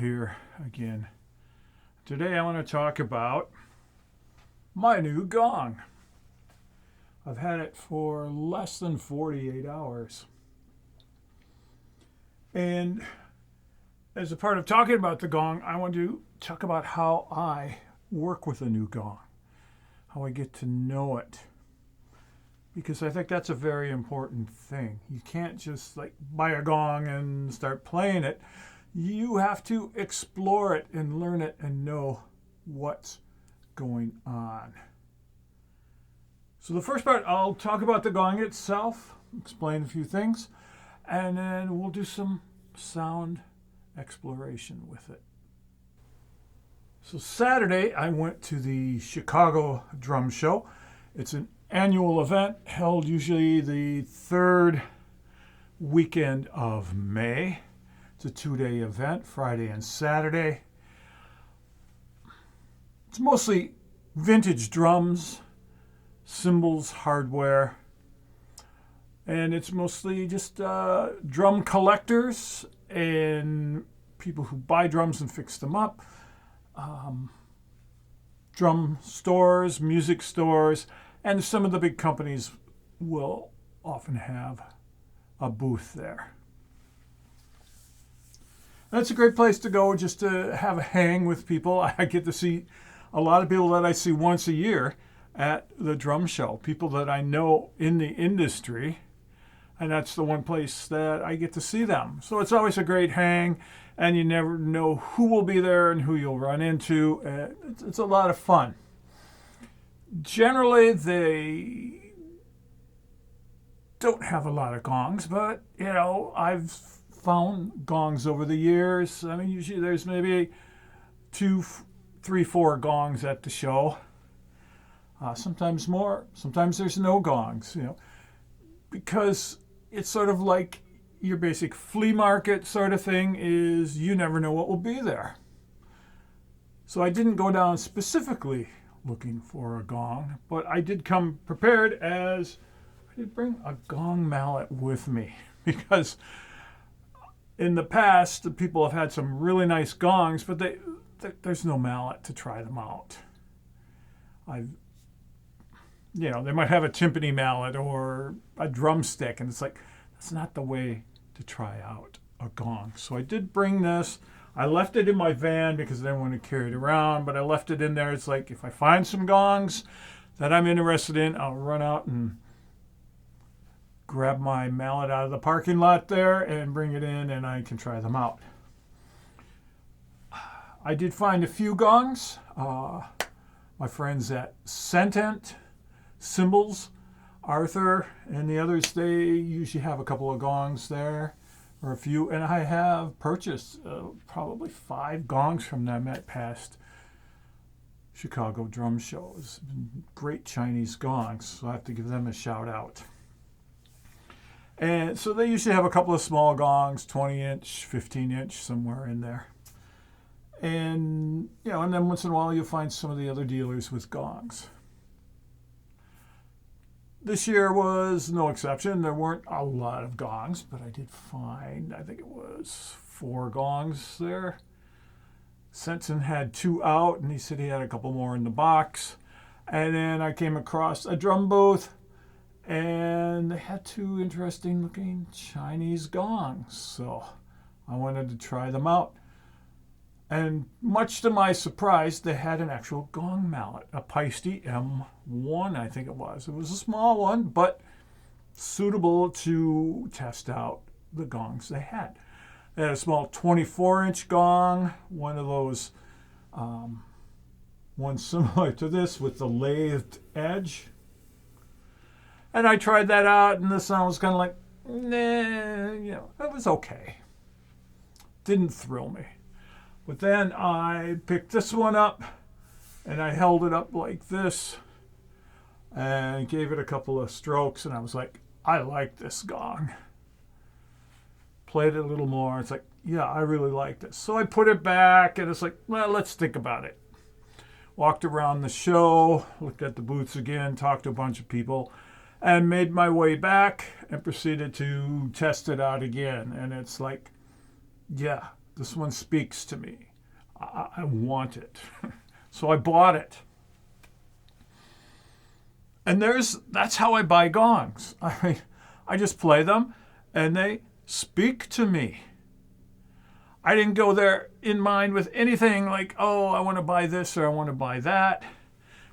here again. Today I want to talk about my new gong. I've had it for less than 48 hours. And as a part of talking about the gong, I want to talk about how I work with a new gong, how I get to know it. Because I think that's a very important thing. You can't just buy a gong and start playing it. You have to explore it and learn it and know what's going on. So the first part, I'll talk about the gong itself, explain a few things, and then we'll do some sound exploration with it. So Saturday, I went to the Chicago Drum Show. It's an annual event held usually the third weekend of May. It's a 2-day event, Friday and Saturday. It's mostly vintage drums, cymbals, hardware, and it's mostly just drum collectors and people who buy drums and fix them up, drum stores, music stores, and some of the big companies will often have a booth there. That's a great place to go just to have a hang with people. I get to see a lot of people that I see once a year at the drum show, people that I know in the industry, and that's the one place that I get to see them. So it's always a great hang, and you never know who will be there and who you'll run into. It's a lot of fun. Generally, they don't have a lot of gongs, but, I've found gongs over the years. I mean, usually there's maybe 2, 3, 4 gongs at the show. Sometimes more. Sometimes there's no gongs, because it's sort of like your basic flea market sort of thing is you never know what will be there. So I didn't go down specifically looking for a gong, but I did come prepared as I did bring a gong mallet with me because in the past the people have had some really nice gongs, but there's no mallet to try them out. They might have a timpani mallet or a drumstick, and it's that's not the way to try out a gong. So I did bring this. I left it in my van because I didn't want to carry it around, but I left it in there. It's if I find some gongs that I'm interested in, I'll run out and grab my mallet out of the parking lot there and bring it in, and I can try them out. I did find a few gongs. My friends at Sentent Cymbals, Arthur, and the others, they usually have a couple of gongs there, or a few, and I have purchased probably 5 gongs from them at past Chicago drum shows. Great Chinese gongs, so I have to give them a shout out. And so they usually have a couple of small gongs, 20-inch, 15-inch, somewhere in there. And, and then once in a while you'll find some of the other dealers with gongs. This year was no exception. There weren't a lot of gongs, but I did find, I think it was 4 gongs there. Sensen had 2 out, and he said he had a couple more in the box. And then I came across a drum booth, and they had 2 interesting looking Chinese gongs. So I wanted to try them out. And much to my surprise, they had an actual gong mallet, a Peisty M1, I think it was. It was a small one, but suitable to test out the gongs they had. They had a small 24-inch gong, one of those, one similar to this with the lathed edge. And I tried that out, and the sound was kind of it was okay. Didn't thrill me. But then I picked this one up, and I held it up like this, and gave it a couple of strokes, and I was like, I like this gong. Played it a little more. It's I really like this. So I put it back, and it's well, let's think about it. Walked around the show, looked at the booths again, talked to a bunch of people, and made my way back and proceeded to test it out again. And it's This one speaks to me. I want it. So I bought it. And that's how I buy gongs. I just play them and they speak to me. I didn't go there in mind with anything like, oh, I want to buy this or I want to buy that.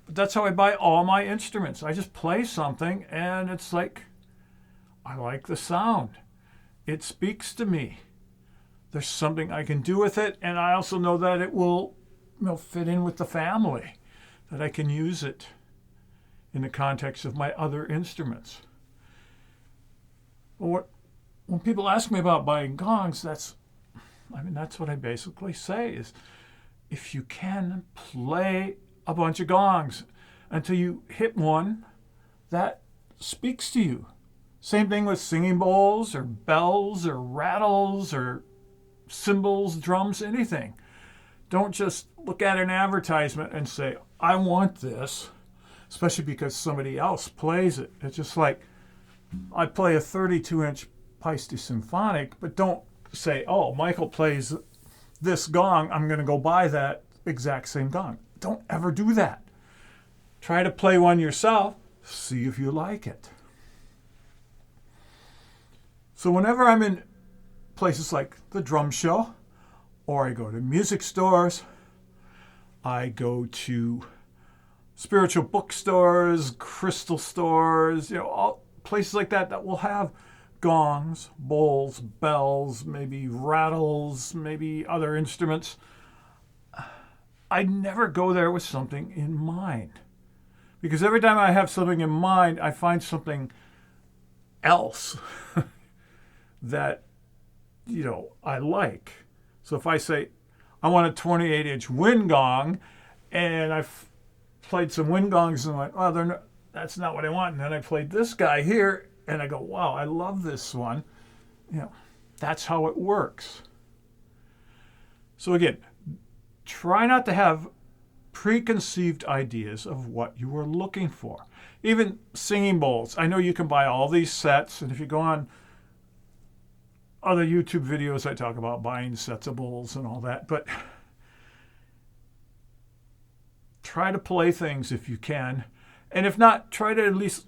But that's how I buy all my instruments. I just play something and it's like, I like the sound. It speaks to me. There's something I can do with it, and I also know that it will fit in with the family, that I can use it in the context of my other instruments. When people ask me about buying gongs, that's what I basically say is, if you can, play a bunch of gongs until you hit one that speaks to you. Same thing with singing bowls or bells or rattles or cymbals, drums, anything. Don't just look at an advertisement and say, I want this, especially because somebody else plays it. It's just like, I play a 32-inch Paiste Symphonic, but don't say, oh, Michael plays this gong, I'm going to go buy that exact same gong. Don't ever do that. Try to play one yourself, see if you like it. So whenever I'm in places like the drum show, or I go to music stores, I go to spiritual bookstores, crystal stores, all places like that will have gongs, bowls, bells, maybe rattles, maybe other instruments. I never go there with something in mind. Because every time I have something in mind, I find something else that, I like. So if I say, I want a 28-inch wind gong, and I've played some wind gongs and went, oh, that's not what I want. And then I played this guy here, and I go, wow, I love this one. That's how it works. So again, try not to have preconceived ideas of what you are looking for. Even singing bowls. I know you can buy all these sets, and if you go on other YouTube videos, I talk about buying sets of bowls and all that, but try to play things if you can. And if not, try to at least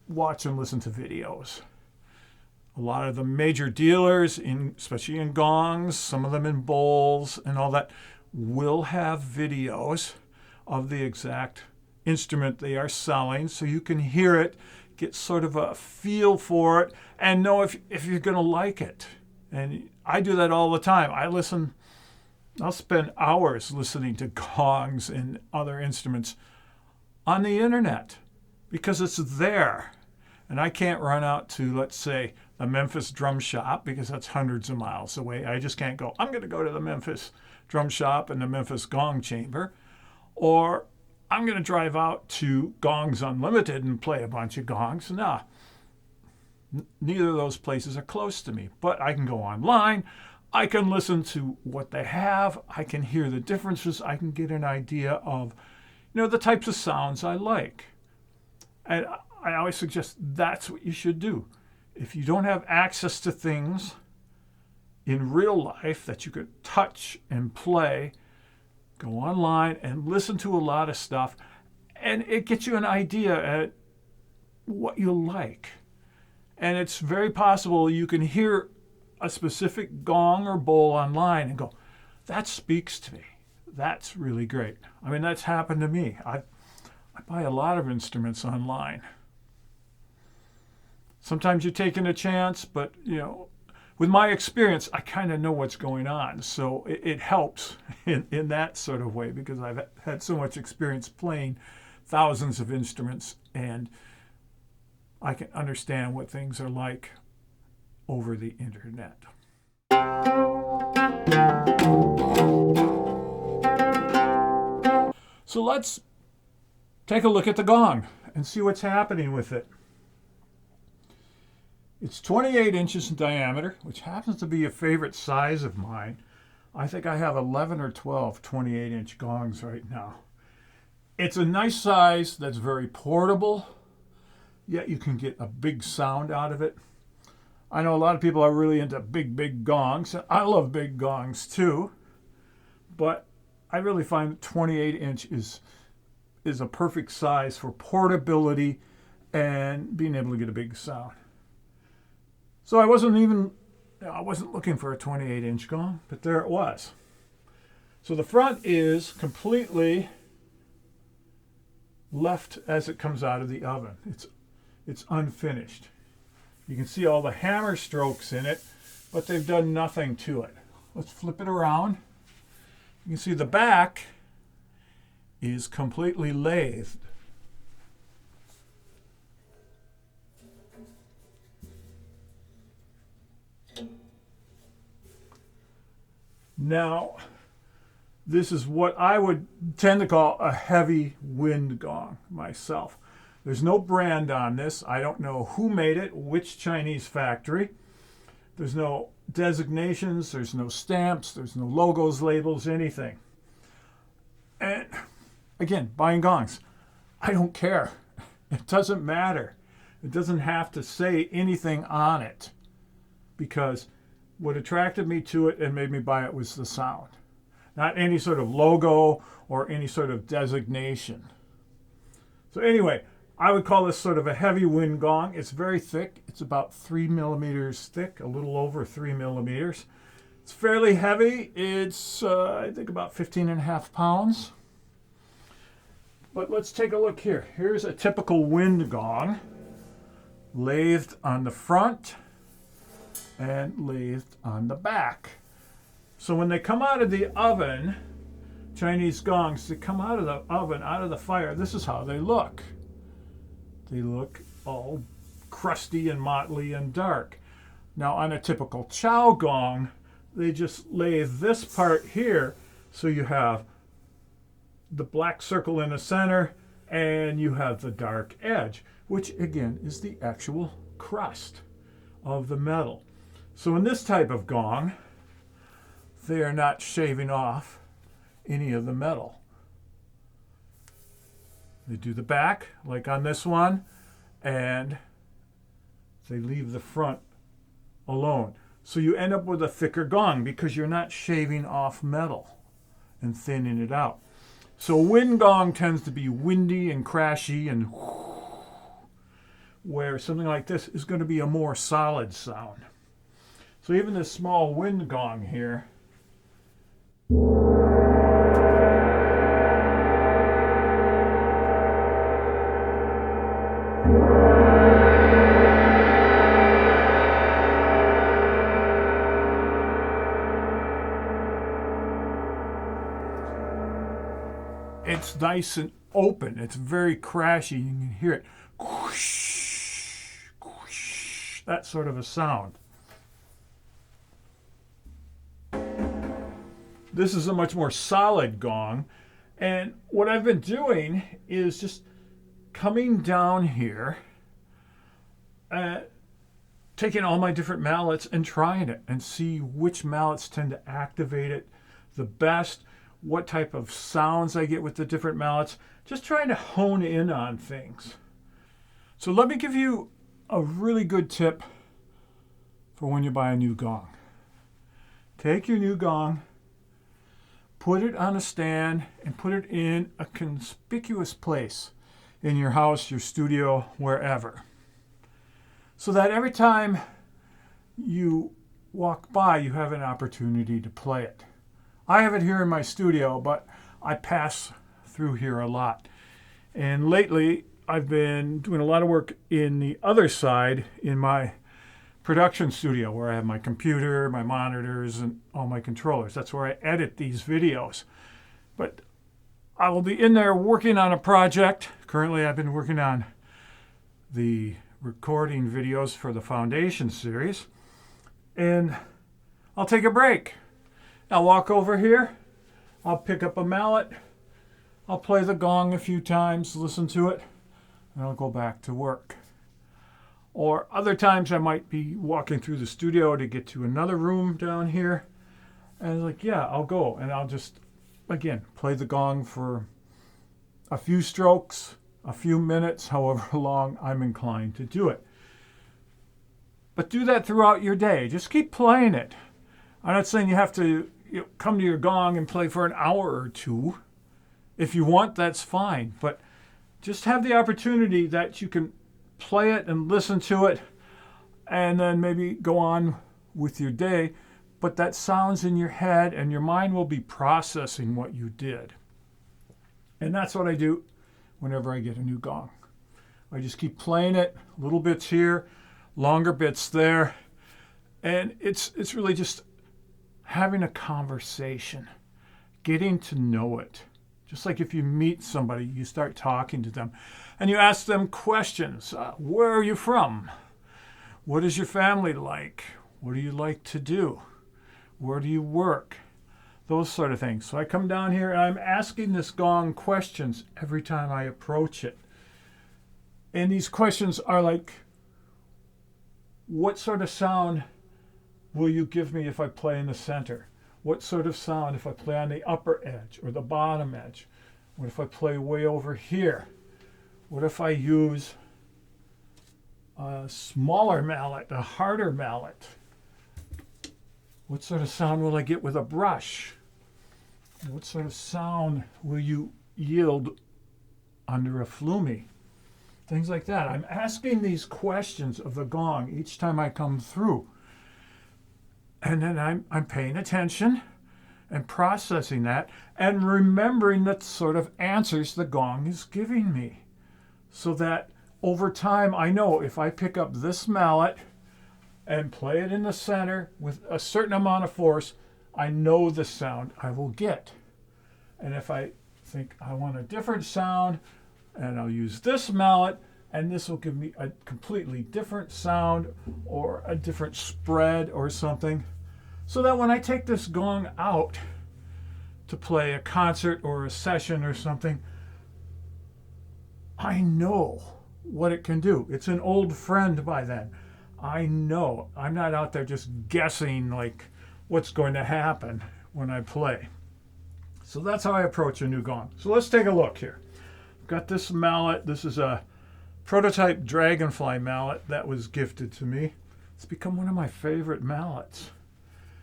watch and listen to videos. A lot of the major dealers, especially in gongs, some of them in bowls and all that, will have videos of the exact instrument they are selling, so you can hear it, get sort of a feel for it, and know if you're going to like it. And I do that all the time. I'll spend hours listening to gongs and other instruments on the internet because it's there. And I can't run out to, let's say, the Memphis drum shop because that's hundreds of miles away. I just can't go, I'm going to go to the Memphis drum shop and the Memphis gong chamber. Or I'm going to drive out to Gongs Unlimited and play a bunch of gongs. Nah, neither of those places are close to me. But I can go online. I can listen to what they have. I can hear the differences. I can get an idea of, the types of sounds I like. And I always suggest that's what you should do. If you don't have access to things in real life that you could touch and play, go online and listen to a lot of stuff, and it gets you an idea at what you like. And it's very possible you can hear a specific gong or bowl online and go, that speaks to me. That's really great. That's happened to me. I buy a lot of instruments online. Sometimes you're taking a chance, but, with my experience, I kind of know what's going on. So it helps in that sort of way because I've had so much experience playing thousands of instruments, and I can understand what things are like over the internet. So let's take a look at the gong and see what's happening with it. It's 28 inches in diameter, which happens to be a favorite size of mine. I think I have 11 or 12 28-inch gongs right now. It's a nice size that's very portable, yet you can get a big sound out of it. I know a lot of people are really into big gongs. I love big gongs too, but I really find 28-inch is a perfect size for portability and being able to get a big sound. So I wasn't looking for a 28-inch gong, but there it was. So the front is completely left as it comes out of the oven. It's unfinished. You can see all the hammer strokes in it, but they've done nothing to it. Let's flip it around. You can see the back is completely lathed. Now, this is what I would tend to call a heavy wind gong myself. There's no brand on this. I don't know who made it, which Chinese factory. There's no designations, there's no stamps, there's no logos, labels, anything. And again, buying gongs, I don't care. It doesn't matter. It doesn't have to say anything on it, because what attracted me to it and made me buy it was the sound. Not any sort of logo or any sort of designation. So anyway, I would call this sort of a heavy wind gong. It's very thick. It's about 3 millimeters thick, a little over 3 millimeters. It's fairly heavy. It's, I think, about 15.5 pounds. But let's take a look here. Here's a typical wind gong, lathed on the front and lathed on the back. So when they come out of the oven, Chinese gongs, they come out of the oven, out of the fire, this is how they look. They look all crusty and motley and dark. Now on a typical chow gong, they just lathe this part here, so you have the black circle in the center and you have the dark edge, which again is the actual crust of the metal. So in this type of gong, they are not shaving off any of the metal. They do the back, like on this one, and they leave the front alone. So you end up with a thicker gong because you're not shaving off metal and thinning it out. So a wind gong tends to be windy and crashy, and where something like this is going to be a more solid sound. So even this small wind gong here, it's nice and open. It's very crashy. You can hear it. Whoosh, whoosh, that sort of a sound. This is a much more solid gong. And what I've been doing is just coming down here, taking all my different mallets and trying it and see which mallets tend to activate it the best, what type of sounds I get with the different mallets, just trying to hone in on things. So let me give you a really good tip for when you buy a new gong. Take your new gong, put it on a stand, and put it in a conspicuous place in your house, your studio, wherever. So that every time you walk by, you have an opportunity to play it. I have it here in my studio, but I pass through here a lot. And lately, I've been doing a lot of work in the other side in my production studio, where I have my computer, my monitors, and all my controllers. That's where I edit these videos. But I will be in there working on a project. Currently, I've been working on the recording videos for the Foundation series. And I'll take a break. I'll walk over here. I'll pick up a mallet. I'll play the gong a few times, listen to it, and I'll go back to work. Or other times I might be walking through the studio to get to another room down here. And like, yeah, I'll go. And I'll just, again, play the gong for a few strokes, a few minutes, however long I'm inclined to do it. But do that throughout your day. Just keep playing it. I'm not saying you have to come to your gong and play for an hour or two. If you want, that's fine. But just have the opportunity that you can play it and listen to it and then maybe go on with your day. But that sounds in your head and your mind will be processing what you did. And that's what I do whenever I get a new gong. I just keep playing it, little bits here, longer bits there. And it's really just having a conversation, getting to know it. Just like if you meet somebody, you start talking to them and you ask them questions. Where are you from? What is your family like? What do you like to do? Where do you work? Those sort of things. So I come down here and I'm asking this gong questions every time I approach it. And these questions are like, what sort of sound will you give me if I play in the center? What sort of sound if I play on the upper edge or the bottom edge? What if I play way over here? What if I use a smaller mallet, a harder mallet? What sort of sound will I get with a brush? What sort of sound will you yield under a Flumi? Things like that. I'm asking these questions of the gong each time I come through. And then I'm paying attention and processing that and remembering the sort of answers the gong is giving me. So that over time I know if I pick up this mallet and play it in the center with a certain amount of force, I know the sound I will get. And if I think I want a different sound, and I'll use this mallet, and this will give me a completely different sound or a different spread or something. So that when I take this gong out to play a concert or a session or something, I know what it can do. It's an old friend by then. I know. I'm not out there just guessing like what's going to happen when I play. So that's how I approach a new gong. So let's take a look here. I've got this mallet. This is a prototype dragonfly mallet that was gifted to me. It's become one of my favorite mallets.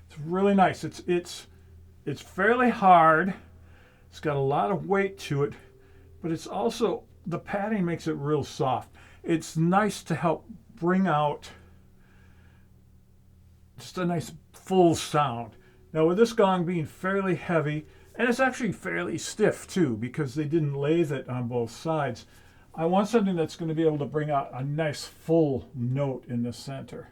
It's really nice. It's fairly hard. It's got a lot of weight to it, but it's also, the padding makes it real soft. It's nice to help bring out just a nice full sound. Now with this gong being fairly heavy, and it's actually fairly stiff too because they didn't lathe it on both sides, I want something that's going to be able to bring out a nice full note in the center.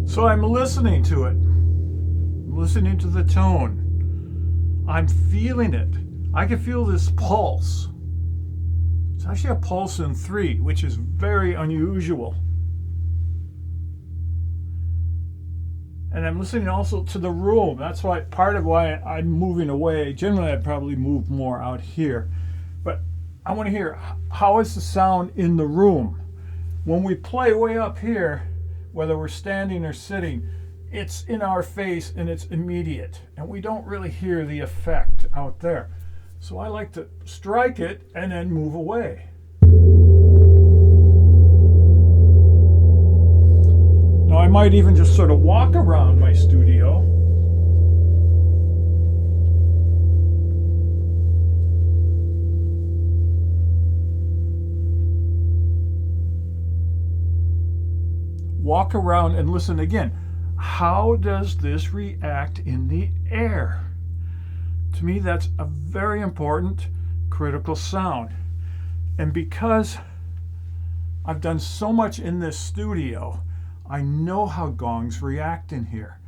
So I'm listening to it. I'm listening to the tone. I'm feeling it. I can feel this pulse. It's actually a pulse in 3, which is very unusual. And I'm listening also to the room. That's why part of why I'm moving away. Generally, I'd probably move more out here. But I want to hear, how is the sound in the room? When we play way up here, whether we're standing or sitting, it's in our face and it's immediate. And we don't really hear the effect out there. So I like to strike it and then move away. Now I might even just sort of walk around my studio. walk around and listen again. How does this react in the air? To me, that's a very important, critical sound. And because I've done so much in this studio, I know how gongs react in here.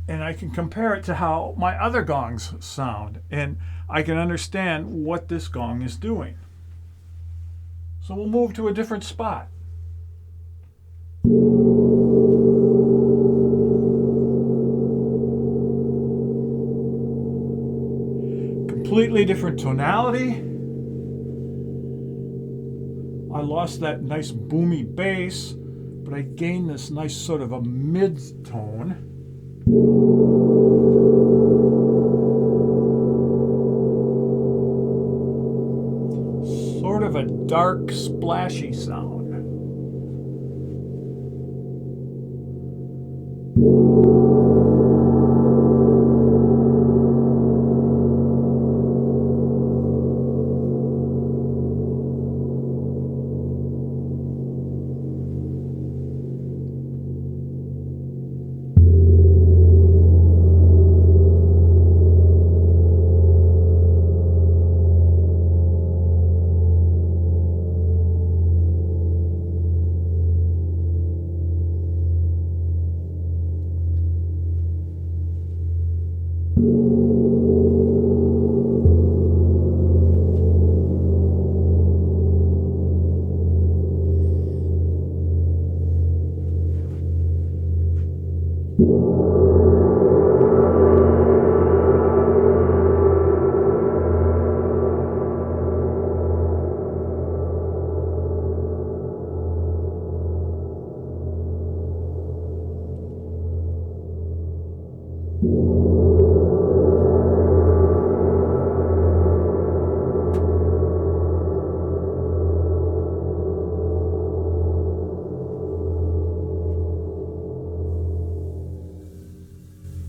And I can compare it to how my other gongs sound. And I can understand what this gong is doing. So we'll move to a different spot. Completely different tonality. I lost that nice boomy bass, but I gained this nice sort of a mid-tone. Sort of a dark, splashy sound.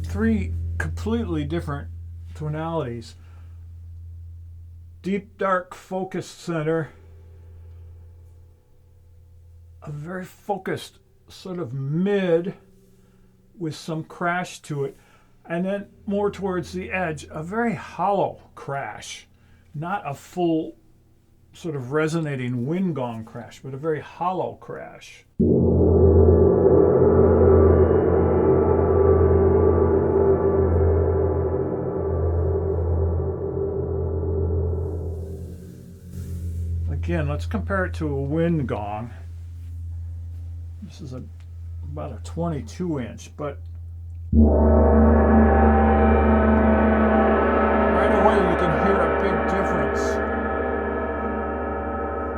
Three completely different tonalities. Deep, dark, focused center. A very focused sort of mid with some crash to it. And then more towards the edge, a very hollow crash. Not a full sort of resonating wind gong crash, but a very hollow crash. Again, let's compare it to a wind gong. This is about a 22 inch, but right away you can hear a big difference.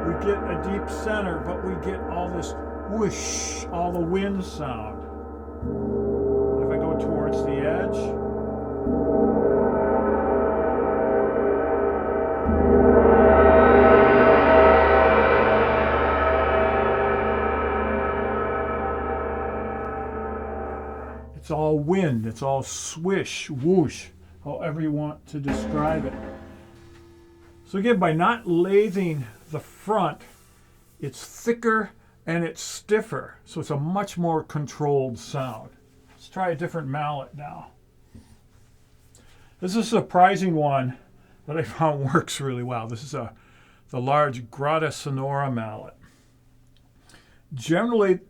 We get a deep center, but we get all this whoosh, all the wind sound. If I go towards the edge, it's all wind, it's all swish, whoosh, however you want to describe it. So again, by not lathing the front, it's thicker and it's stiffer, so it's a much more controlled sound. Let's try a different mallet now. This is a surprising one that I found works really well. This is the large Grata Sonora mallet. Generally,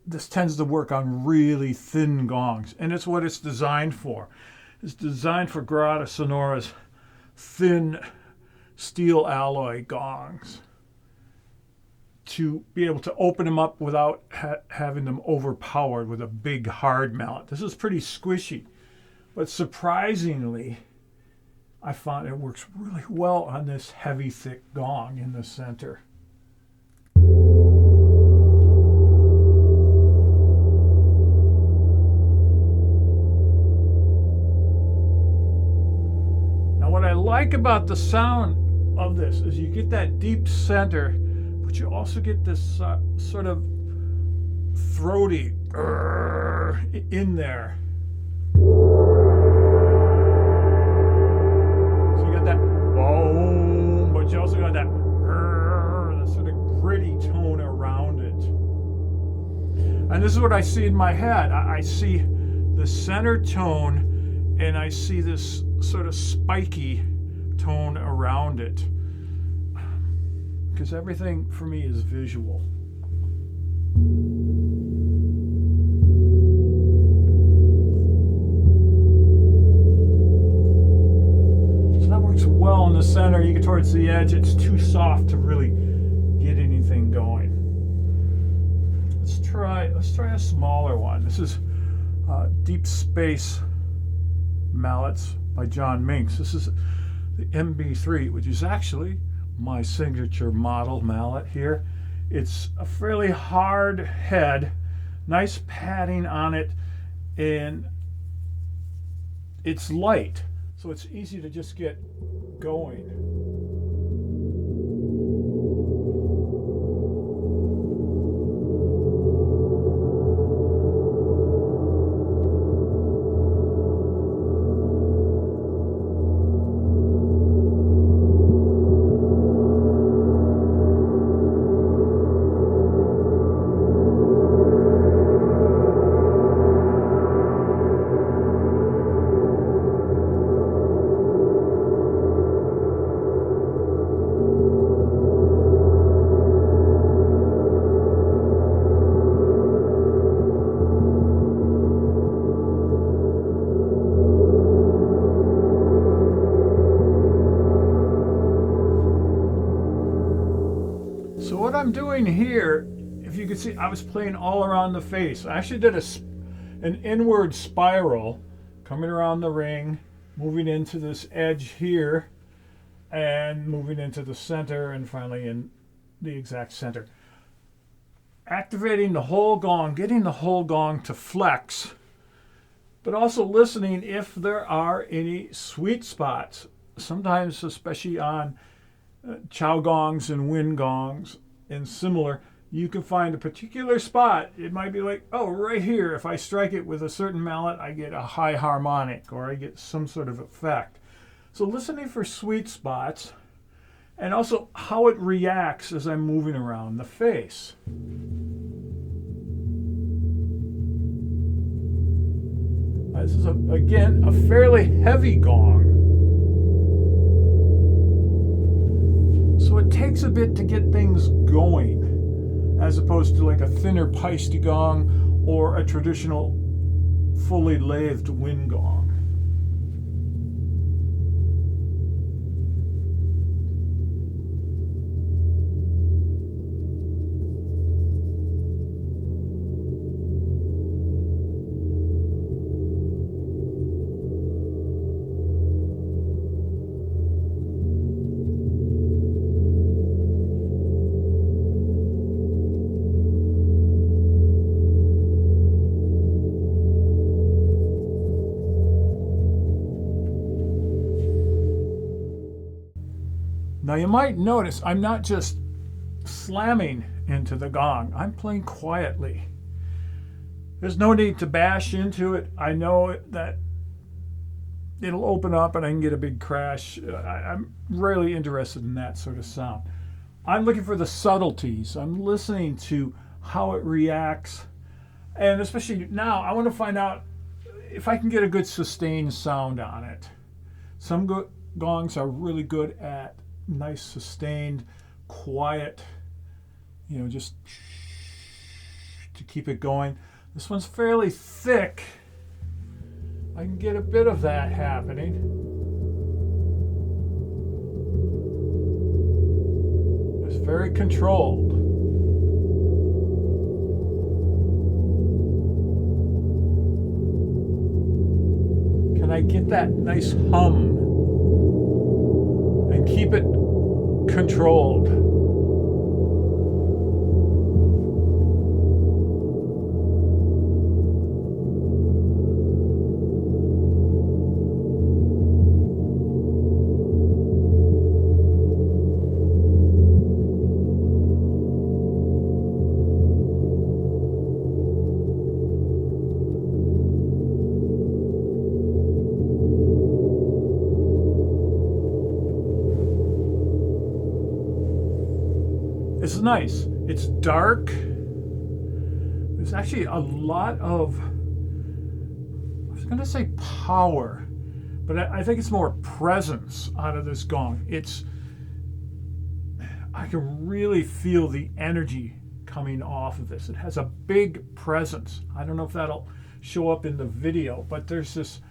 this tends to work on really thin gongs, and it's what it's designed for. It's designed for Grata Sonora's thin steel alloy gongs to be able to open them up without having them overpowered with a big hard mallet. This is pretty squishy, but surprisingly, I found it works really well on this heavy, thick gong in the center. What I like about the sound of this is you get that deep center, but you also get this sort of throaty in there. So you got that boom, but you also got that sort of gritty tone around it. this is what I see in my head. I see the center tone, and I see this sort of spiky tone around it. Because everything for me is visual. So that works well in the center. You get towards the edge, it's too soft to really get anything going. Let's try a smaller one. This is Deep Space Mallets by John Minks. This is the MB3, which is actually my signature model mallet here. It's a fairly hard head, nice padding on it, and it's light, so it's easy to just get going. So what I'm doing here, if you can see, I was playing all around the face. I actually did an inward spiral coming around the ring, moving into this edge here, and moving into the center, and finally in the exact center. Activating the whole gong, getting the whole gong to flex, but also listening if there are any sweet spots. Sometimes, especially on chow gongs and wind gongs and similar, you can find a particular spot. It might be like, oh, right here, if I strike it with a certain mallet, I get a high harmonic, or I get some sort of effect. So listening for sweet spots, and also how it reacts as I'm moving around the face. This is, again, a fairly heavy gong. So it takes a bit to get things going, as opposed to like a thinner paiste gong or a traditional fully lathed wind gong. Now you might notice I'm not just slamming into the gong. I'm playing quietly. There's no need to bash into it. I know that it'll open up and I can get a big crash. I'm rarely interested in that sort of sound. I'm looking for the subtleties. I'm listening to how it reacts. And especially now, I want to find out if I can get a good sustained sound on it. Some gongs are really good at nice, sustained, quiet, just to keep it going. This one's fairly thick. I can get a bit of that happening. It's very controlled. Can I get that nice hum and keep it controlled? It's nice. It's dark. there's actually a lot of, I was going to say power, but I think it's more presence out of this gong. I can really feel the energy coming off of this. It has a big presence. I don't know if that'll show up in the video, but there's this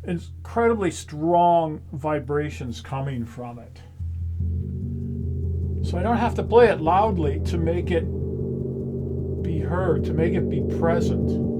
incredibly strong vibrations coming from it. So I don't have to play it loudly to make it be heard, to make it be present.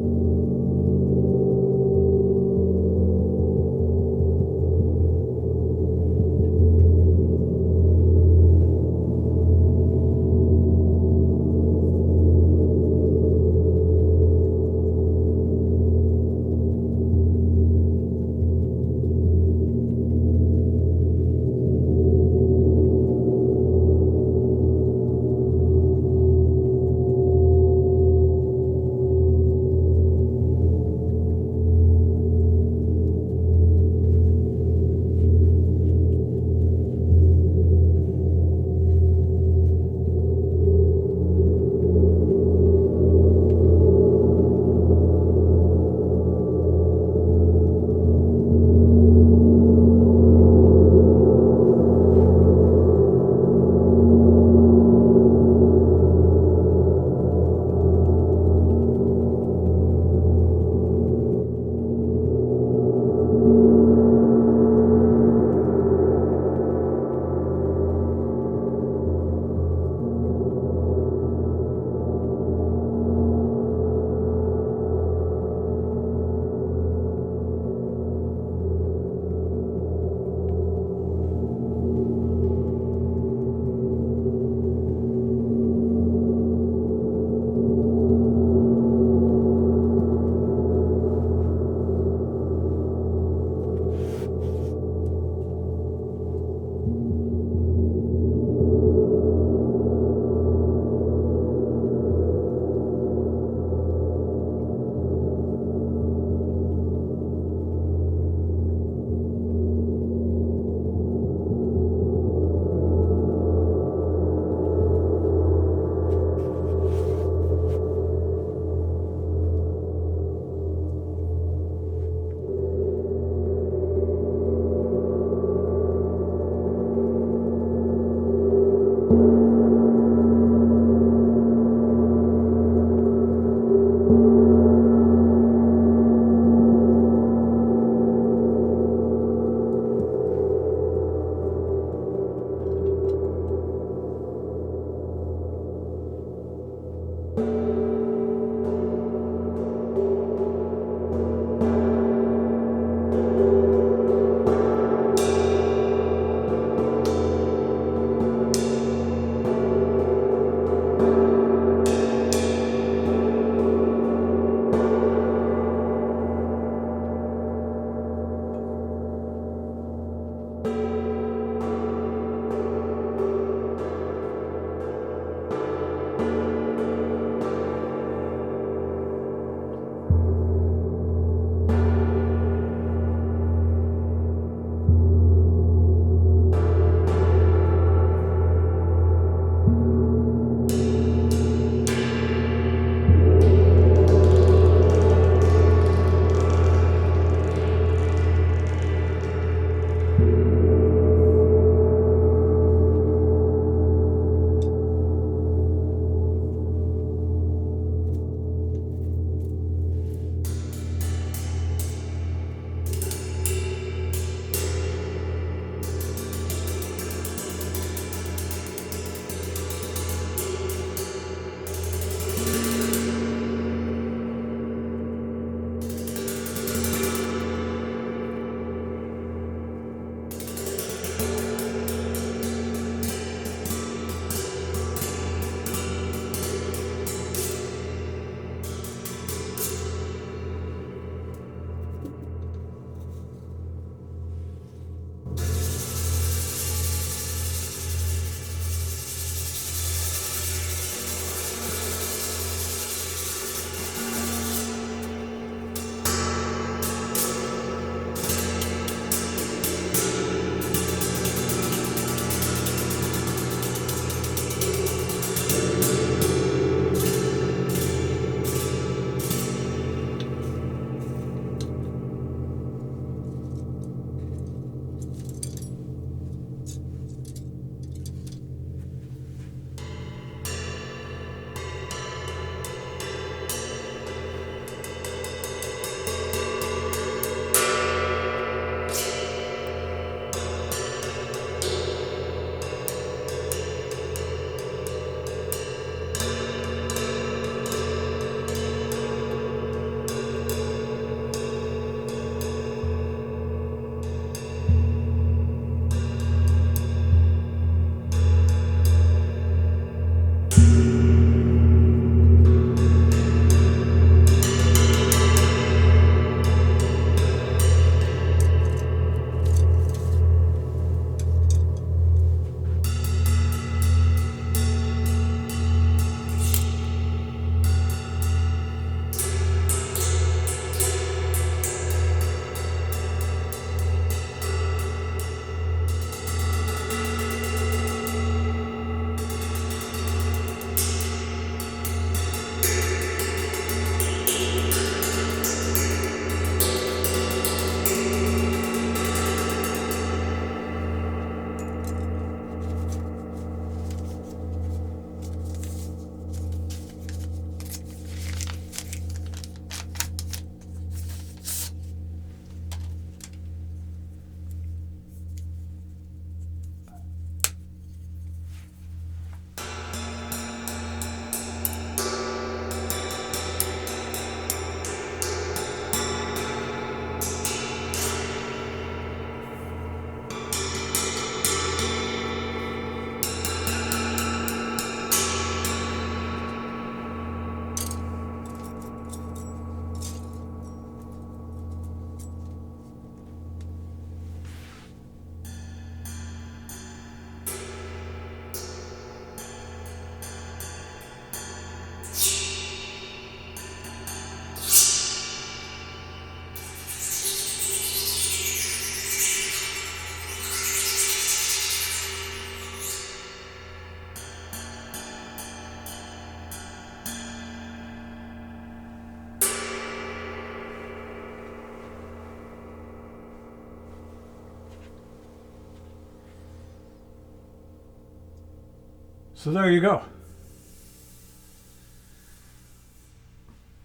So there you go.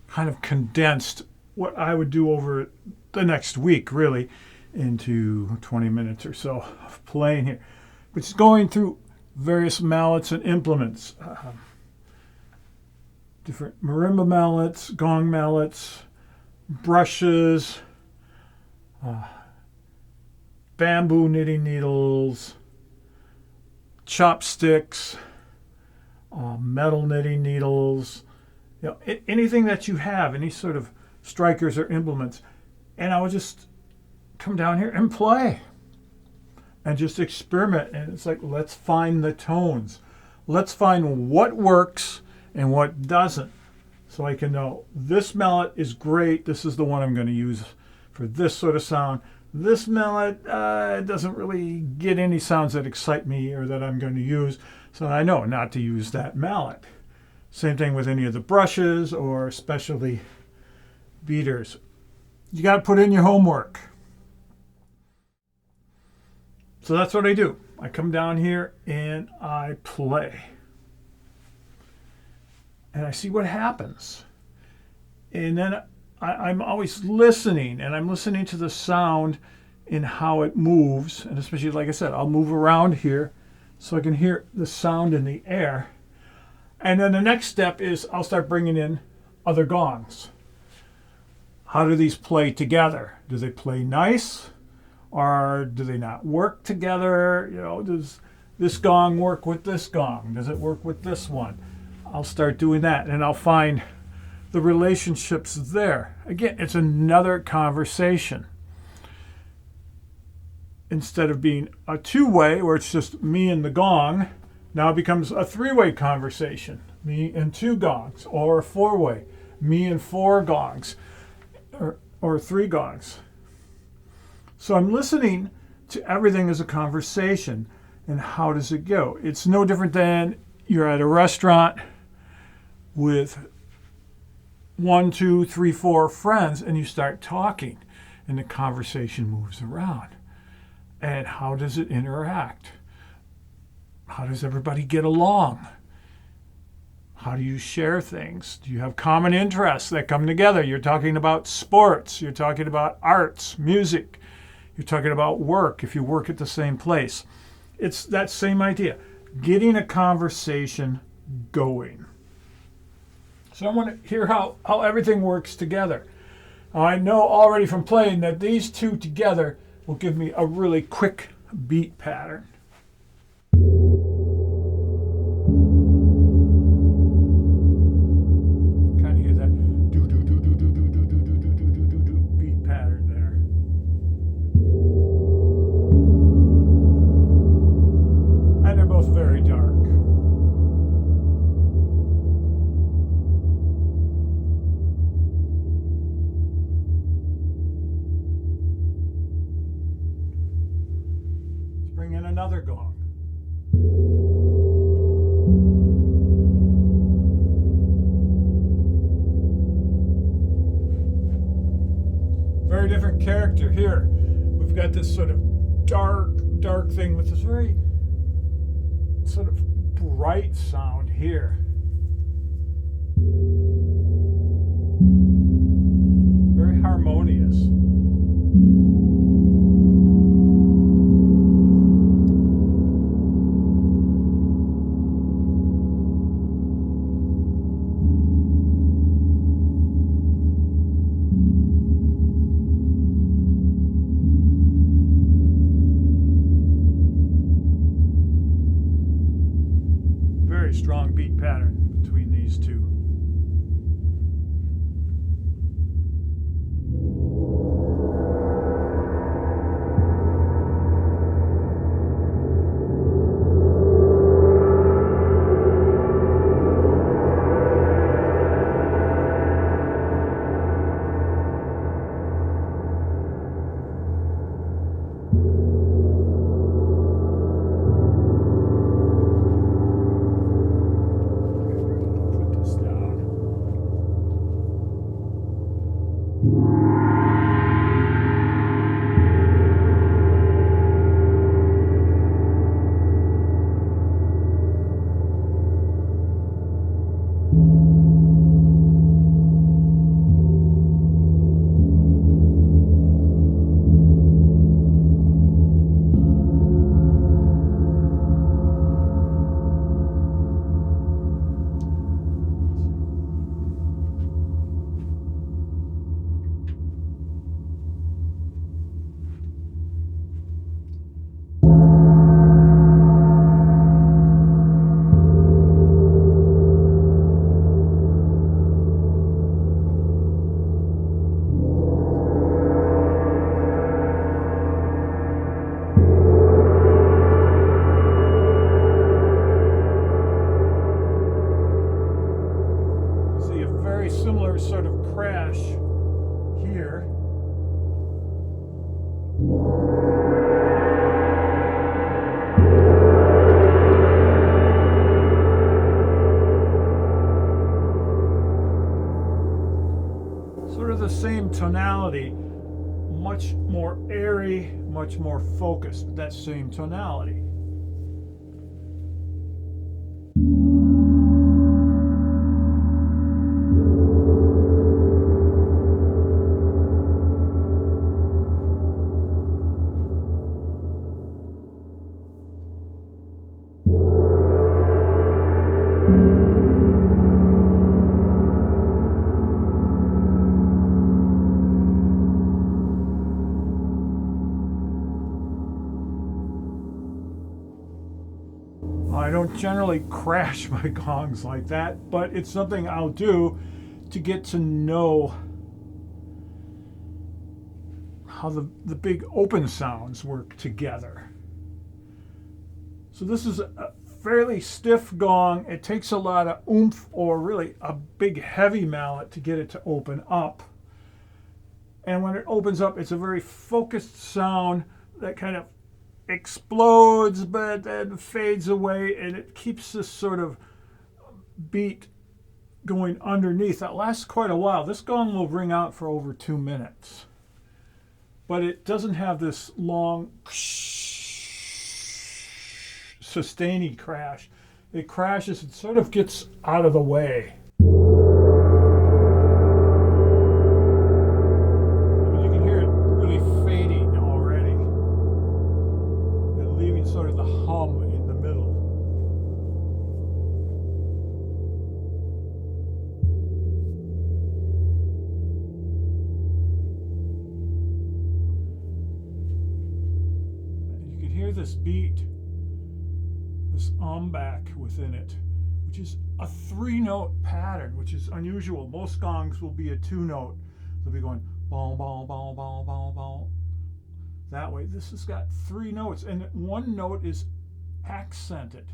Kind of condensed what I would do over the next week, really, into 20 minutes or so of playing here. But just going through various mallets and implements. Different marimba mallets, gong mallets, brushes, bamboo knitting needles, chopsticks, metal knitting needles, anything that you have, any sort of strikers or implements. And I would just come down here and play and just experiment. And it's like, let's find the tones. Let's find what works and what doesn't. So I can know this mallet is great. This is the one I'm going to use for this sort of sound. This mallet doesn't really get any sounds that excite me or that I'm going to use. So I know not to use that mallet. Same thing with any of the brushes or especially beaters. You got to put in your homework. So that's what I do. I come down here and I play. And I see what happens. And then I'm always listening, and I'm listening to the sound and how it moves. And especially, like I said, I'll move around here so I can hear the sound in the air. And then the next step is I'll start bringing in other gongs. How do these play together? Do they play nice? Or do they not work together? Does this gong work with this gong? Does it work with this one? I'll start doing that, and I'll find the relationships there. Again, it's another conversation. Instead of being a two-way where it's just me and the gong, now it becomes a three-way conversation. Me and two gongs, or a four-way. Me and four gongs, or three gongs. So I'm listening to everything as a conversation, and how does it go? It's no different than you're at a restaurant with 1, 2, 3, 4 friends, and you start talking, and the conversation moves around. And how does it interact? How does everybody get along? How do you share things? Do you have common interests that come together? You're talking about sports. You're talking about arts, music. You're talking about work if you work at the same place. It's that same idea, getting a conversation going. So I want to hear how everything works together. I know already from playing that these two together will give me a really quick beat pattern. Kind of hear that do beat pattern there. And they're both very dark. Bring in another gong. Very different character here. We've got this sort of dark thing with this very sort of bright sound here. Very harmonious. Very strong beat pattern between these two. Put this down. tonality, much more airy, much more focused, that same tonality. I don't generally crash my gongs like that, but it's something I'll do to get to know how the big open sounds work together. So this is a fairly stiff gong. It takes a lot of oomph, or really a big heavy mallet, to get it to open up. And when it opens up, it's a very focused sound that kind of explodes but then fades away, and it keeps this sort of beat going underneath. That lasts quite a while. This gong will ring out for over 2 minutes, but it doesn't have this long sustaining crash. It crashes, it sort of gets out of the way. You can hear it really fading already and leaving sort of the hum in the middle. And you can hear this beat, this back within it, which is a 3-note pattern, which is unusual. Most gongs will be a 2-note. They'll be going bong, bong, bong, bong, bong, bong. That way. This has got 3 notes, and one note is accented.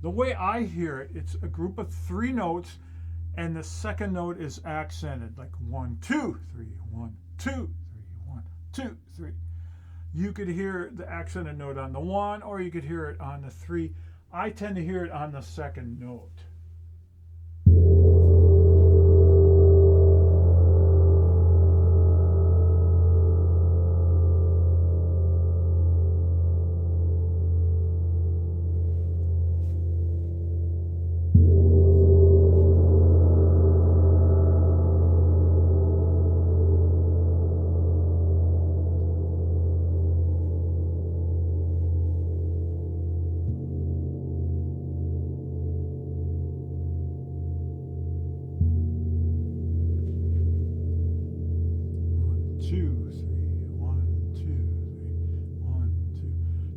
The way I hear it, it's a group of 3 notes, and the second note is accented, like 1, 2, 3, 1, 2, 3, 1, 2, 3. You could hear the accented note on the 1, or you could hear it on the 3. I tend to hear it on the second note.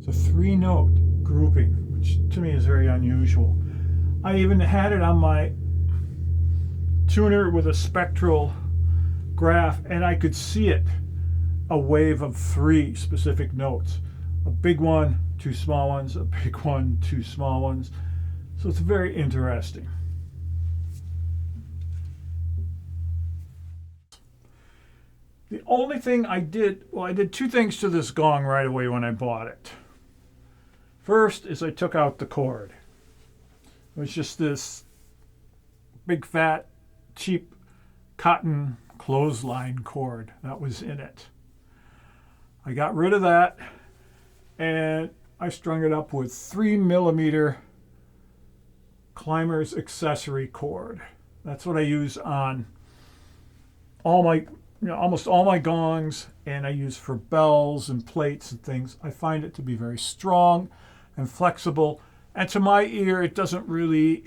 A 3-note grouping, which to me is very unusual. I even had it on my tuner with a spectral graph, and I could see it, a wave of 3 specific notes. A big one, 2 small ones, a big one, 2 small ones. So it's very interesting. The only thing I did 2 things to this gong right away when I bought it. First is I took out the cord. It was just this big, fat, cheap cotton clothesline cord that was in it. I got rid of that, and I strung it up with 3mm climber's accessory cord. That's what I use on all my, almost all my gongs, and I use for bells and plates and things. I find it to be very strong and flexible, and to my ear it doesn't really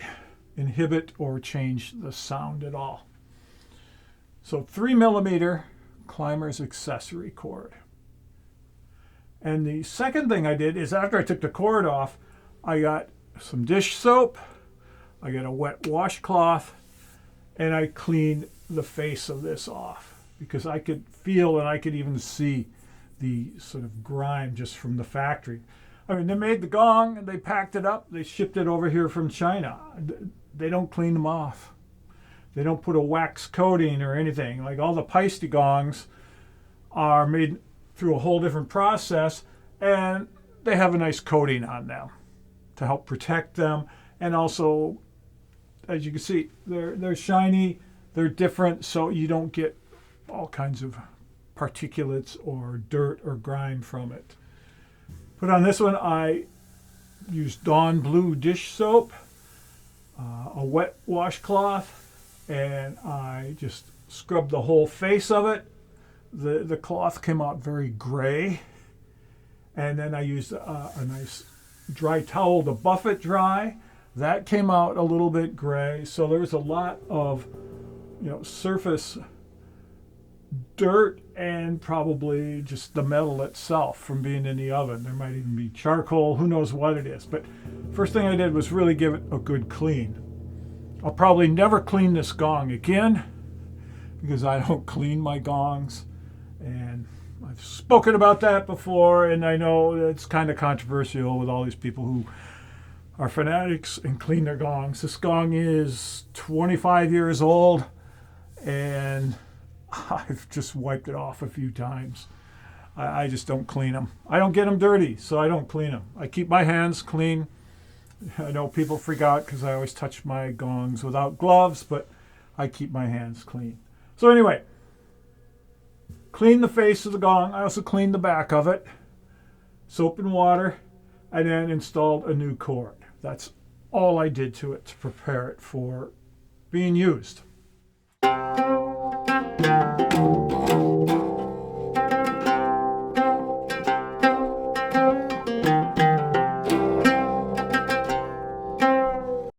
inhibit or change the sound at all. So 3mm climber's accessory cord. And the second thing I did is, after I took the cord off, I got some dish soap, I got a wet washcloth, and I cleaned the face of this off, because I could feel and I could even see the sort of grime just from the factory. I mean, they made the gong and they packed it up. They shipped it over here from China. They don't clean them off. They don't put a wax coating or anything. Like, all the Paiste gongs are made through a whole different process, and they have a nice coating on them to help protect them. And also, as you can see, they're shiny, they're different, so you don't get all kinds of particulates or dirt or grime from it. But on this one, I used Dawn Blue dish soap, a wet washcloth, and I just scrubbed the whole face of it. The cloth came out very gray, and then I used a nice dry towel to buff it dry. That came out a little bit gray, so there's a lot of surface dirt and probably just the metal itself from being in the oven. There might even be charcoal, who knows what it is. But first thing I did was really give it a good clean. I'll probably never clean this gong again because I don't clean my gongs, and I've spoken about that before, and I know it's kind of controversial with all these people who are fanatics and clean their gongs. This gong is 25 years old, and I've just wiped it off a few times. I just don't clean them. I don't get them dirty, so I don't clean them. I keep my hands clean. I know people freak out because I always touch my gongs without gloves, but I keep my hands clean. So anyway, clean the face of the gong. I also cleaned the back of it, soap and water, and then installed a new cord. That's all I did to it to prepare it for being used.